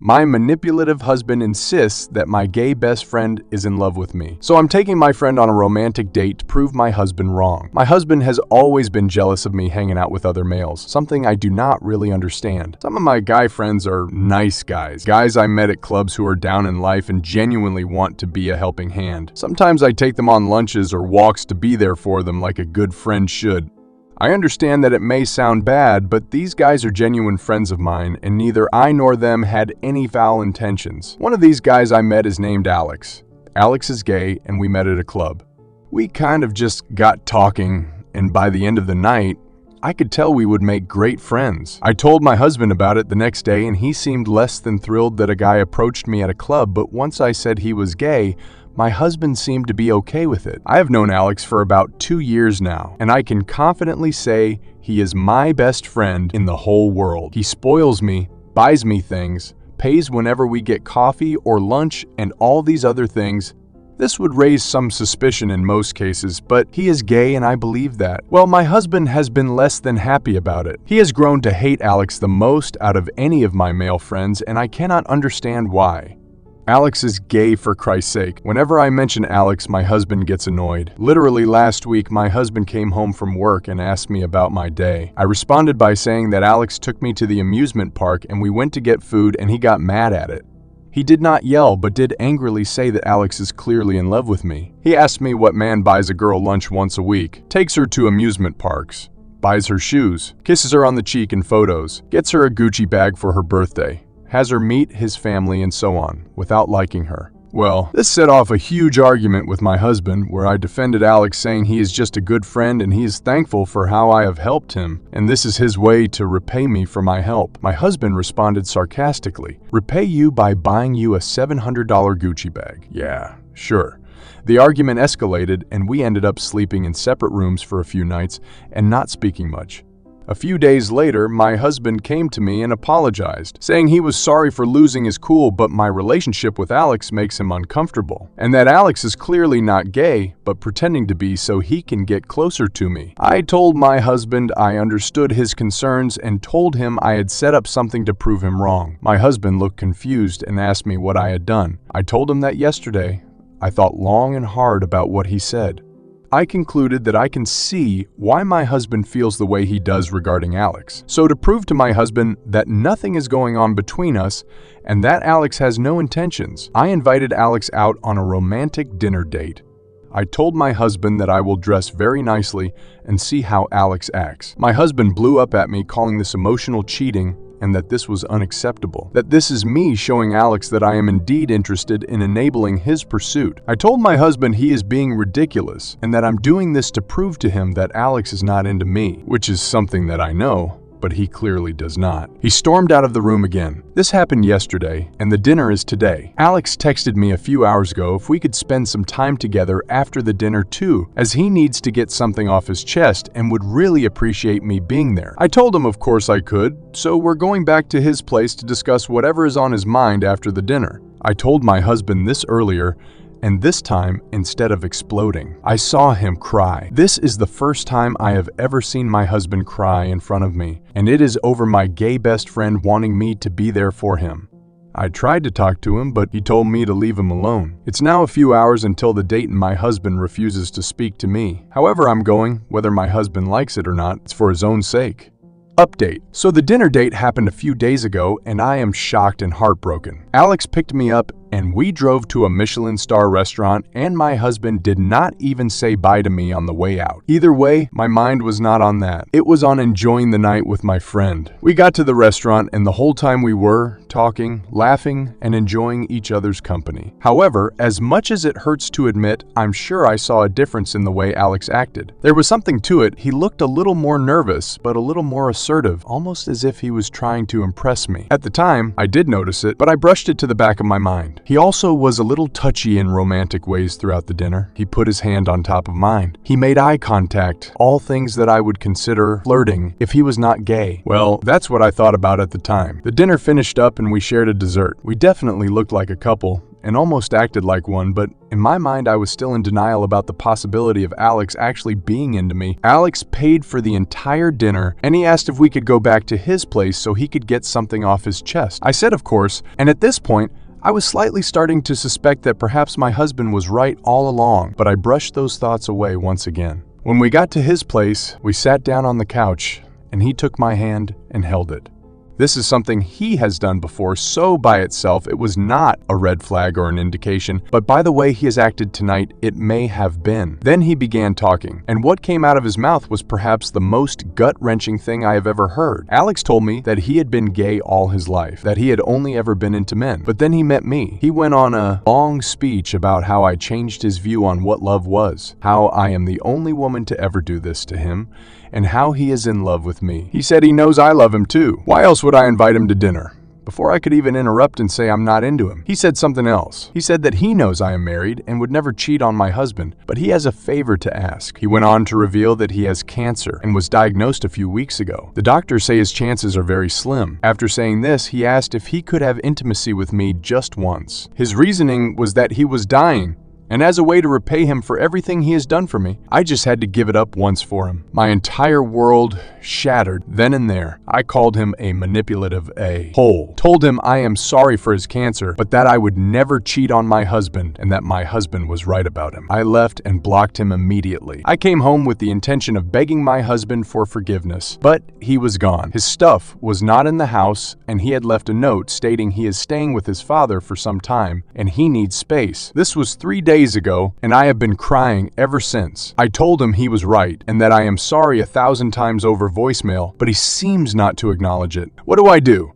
My manipulative husband insists that my gay best friend is in love with me. So I'm taking my friend on a romantic date to prove my husband wrong. My husband has always been jealous of me hanging out with other males, something I do not really understand. Some of my guy friends are nice guys I met at clubs who are down in life and genuinely want to be a helping hand. Sometimes I take them on lunches or walks to be there for them like a good friend should. I understand that it may sound bad, but these guys are genuine friends of mine, and neither I nor them had any foul intentions. One of these guys I met is named Alex. Alex is gay, and we met at a club. We kind of just got talking, and by the end of the night, I could tell we would make great friends. I told my husband about it the next day, and he seemed less than thrilled that a guy approached me at a club, but once I said he was gay, my husband seemed to be okay with it. I have known Alex for about 2 years now, and I can confidently say he is my best friend in the whole world. He spoils me, buys me things, pays whenever we get coffee or lunch, and all these other things. This would raise some suspicion in most cases, but he is gay and I believe that. Well, my husband has been less than happy about it. He has grown to hate Alex the most out of any of my male friends, and I cannot understand why. Alex is gay, for Christ's sake. Whenever I mention Alex, my husband gets annoyed. Literally last week, my husband came home from work and asked me about my day. I responded by saying that Alex took me to the amusement park and we went to get food and he got mad at it. He did not yell, but did angrily say that Alex is clearly in love with me. He asked me what man buys a girl lunch once a week, takes her to amusement parks, buys her shoes, kisses her on the cheek in photos, gets her a Gucci bag for her birthday, has her meet his family, and so on, without liking her. Well, this set off a huge argument with my husband where I defended Alex, saying he is just a good friend and he is thankful for how I have helped him, and this is his way to repay me for my help. My husband responded sarcastically, "Repay you by buying you a $700 Gucci bag." Yeah, sure. The argument escalated and we ended up sleeping in separate rooms for a few nights and not speaking much. A few days later, my husband came to me and apologized, saying he was sorry for losing his cool, but my relationship with Alex makes him uncomfortable, and that Alex is clearly not gay, but pretending to be so he can get closer to me. I told my husband I understood his concerns and told him I had set up something to prove him wrong. My husband looked confused and asked me what I had done. I told him that yesterday I thought long and hard about what he said. I concluded that I can see why my husband feels the way he does regarding Alex. So to prove to my husband that nothing is going on between us and that Alex has no intentions, I invited Alex out on a romantic dinner date. I told my husband that I will dress very nicely and see how Alex acts. My husband blew up at me, calling this emotional cheating and that this was unacceptable, that this is me showing Alex that I am indeed interested in enabling his pursuit. I told my husband he is being ridiculous and that I'm doing this to prove to him that Alex is not into me, which is something that I know, but he clearly does not. He stormed out of the room again. This happened yesterday, and the dinner is today. Alex texted me a few hours ago if we could spend some time together after the dinner too, as he needs to get something off his chest and would really appreciate me being there. I told him of course I could, so we're going back to his place to discuss whatever is on his mind after the dinner. I told my husband this earlier, and this time, instead of exploding, I saw him cry. This is the first time I have ever seen my husband cry in front of me, and it is over my gay best friend wanting me to be there for him. I tried to talk to him, but he told me to leave him alone. It's now a few hours until the date and my husband refuses to speak to me. However I'm going, whether my husband likes it or not, it's for his own sake. Update. So the dinner date happened a few days ago and I am shocked and heartbroken. Alex picked me up and we drove to a Michelin star restaurant and my husband did not even say bye to me on the way out. Either way, my mind was not on that. It was on enjoying the night with my friend. We got to the restaurant and the whole time we were talking, laughing, and enjoying each other's company. However, as much as it hurts to admit, I'm sure I saw a difference in the way Alex acted. There was something to it. He looked a little more nervous, but a little more assertive, almost as if he was trying to impress me. At the time, I did notice it, but I brushed it to the back of my mind. He also was a little touchy in romantic ways throughout the dinner. He put his hand on top of mine. He made eye contact, all things that I would consider flirting if he was not gay. Well, that's what I thought about at the time. The dinner finished up and we shared a dessert. We definitely looked like a couple, and almost acted like one, but in my mind I was still in denial about the possibility of Alex actually being into me. Alex paid for the entire dinner, and he asked if we could go back to his place so he could get something off his chest. I said of course, and at this point, I was slightly starting to suspect that perhaps my husband was right all along, but I brushed those thoughts away once again. When we got to his place, we sat down on the couch, and he took my hand and held it. This is something he has done before, so by itself it was not a red flag or an indication, but by the way he has acted tonight, it may have been. Then he began talking, and what came out of his mouth was perhaps the most gut-wrenching thing I have ever heard. Alex told me that he had been gay all his life, that he had only ever been into men, but then he met me. He went on a long speech about how I changed his view on what love was, how I am the only woman to ever do this to him, and how he is in love with me. He said he knows I love him too. Why else would I invite him to dinner? Before I could even interrupt and say I'm not into him, he said something else. He said that he knows I am married and would never cheat on my husband, but he has a favor to ask. He went on to reveal that he has cancer and was diagnosed a few weeks ago. The doctors say his chances are very slim. After saying this, he asked if he could have intimacy with me just once. His reasoning was that he was dying, and as a way to repay him for everything he has done for me, I just had to give it up once for him. My entire world shattered then and there. I called him a manipulative a-hole. Told him I am sorry for his cancer, but that I would never cheat on my husband and that my husband was right about him. I left and blocked him immediately. I came home with the intention of begging my husband for forgiveness, but he was gone. His stuff was not in the house, and he had left a note stating he is staying with his father for some time and he needs space. This was 3 days ago, and I have been crying ever since. I told him he was right and that I am sorry 1,000 times over voicemail, but he seems not to acknowledge it. What do I do?